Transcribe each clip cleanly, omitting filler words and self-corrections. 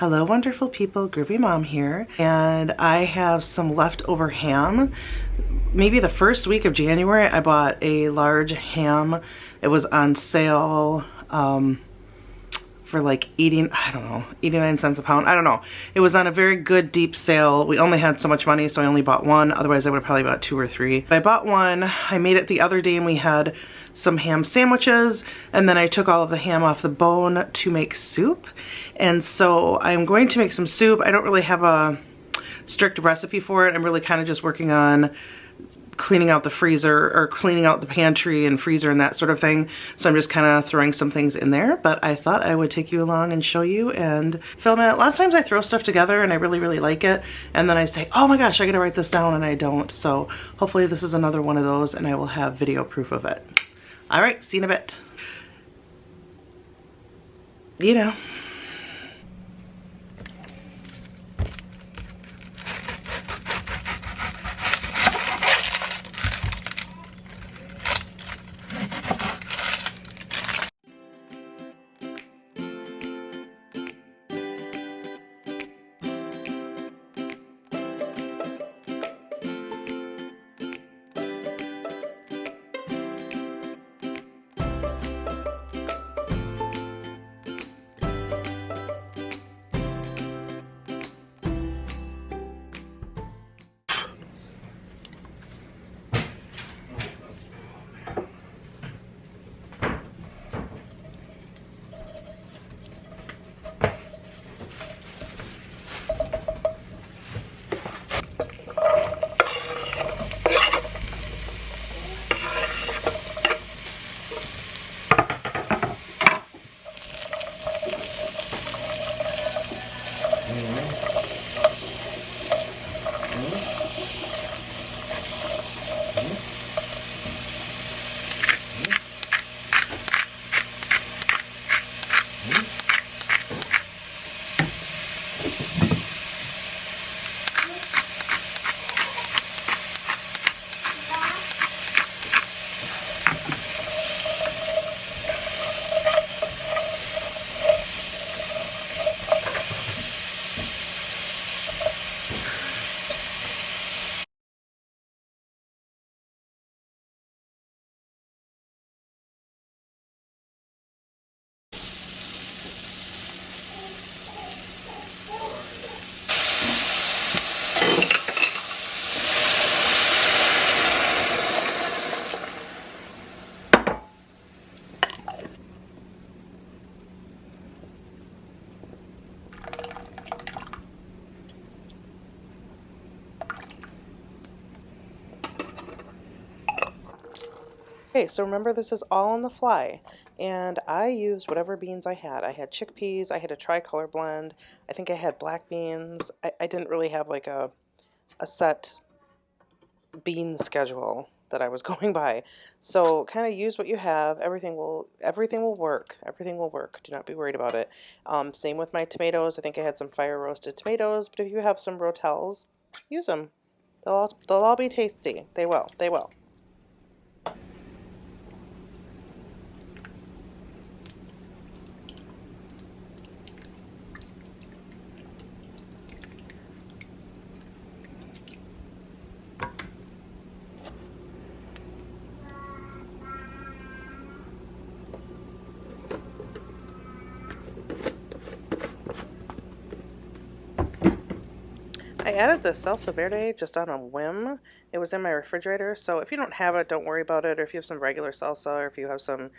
Hello wonderful people, Groovy Mom here, and I have some leftover ham. Maybe the first week of January I bought a large ham. It was on sale for like 89 cents a pound. I don't know. It was on a very good deep sale. We only had so much money, so I only bought one. Otherwise I would have probably bought 2 or 3. But I bought one. I made it the other day and we had some ham sandwiches, and then I took all of the ham off the bone to make soup. And so I'm going to make some soup. I don't really have a strict recipe for it. I'm really kind of just working on cleaning out the freezer, or cleaning out the pantry and freezer and that sort of thing. So I'm just kind of throwing some things in there, but I thought I would take you along and show you and film it. Lots of times I throw stuff together and I really like it, and then I say, oh my gosh, I gotta write this down, and I don't. So hopefully this is another one of those and I will have video proof of it. All right, see you in a bit. You know. Okay, so remember, this is all on the fly, and I used whatever beans I had. I had chickpeas, I had a tricolor blend, I think I had black beans. I didn't really have like a set bean schedule that I was going by. So kind of use what you have. Everything will work. Everything will work. Do not be worried about it. Same with my tomatoes. I think I had some fire roasted tomatoes, but if you have some rotels, use them. They'll all be tasty. They will. They will. I added the salsa verde just on a whim. It was in my refrigerator, so if you don't have it, don't worry about it. Or if you have some regular salsa, or if you have some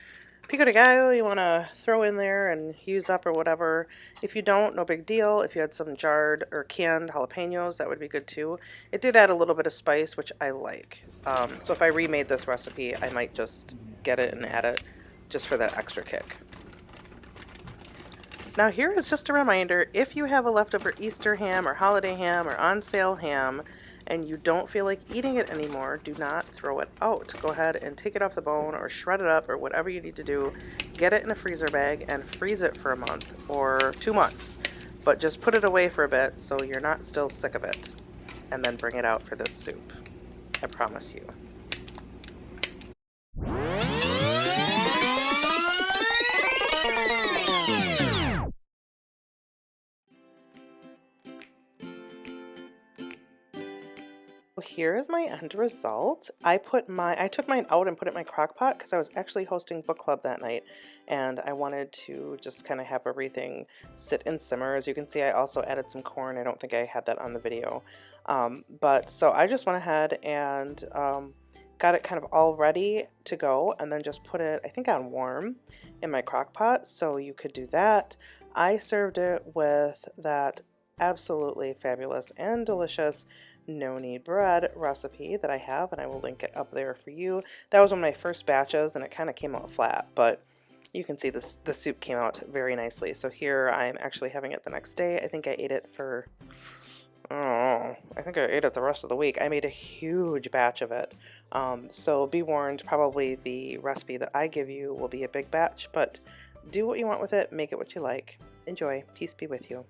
pico de gallo you want to throw in there and use up or whatever. If you don't, no big deal. If you had some jarred or canned jalapeños, that would be good too. It did add a little bit of spice, which I like. So if I remade this recipe, I might just get it and add it just for that extra kick. Now here is just a reminder, if you have a leftover Easter ham or holiday ham or on sale ham and you don't feel like eating it anymore, do not throw it out. Go ahead and take it off the bone or shred it up or whatever you need to do. Get it in a freezer bag and freeze it for a month or 2 months. But just put it away for a bit so you're not still sick of it. And then bring it out for this soup. I promise you. Here is my end result. I took mine out and put it in my crock pot because I was actually hosting book club that night and I wanted to just kind of have everything sit and simmer. As you can see, I also added some corn. I don't think I had that on the video. But so I just went ahead and got it kind of all ready to go and then just put it, I think, on warm in my crock pot. So you could do that. I served it with that absolutely fabulous and delicious no knead bread recipe that I have, and I will link it up there for you. That was one of my first batches and it kind of came out flat, but you can see this, the soup came out very nicely. So here I'm actually having it the next day. I think I ate it for, I think I ate it the rest of the week. I made a huge batch of it. So be warned, probably the recipe that I give you will be a big batch, but do what you want with it, make it what you like. Enjoy. Peace be with you.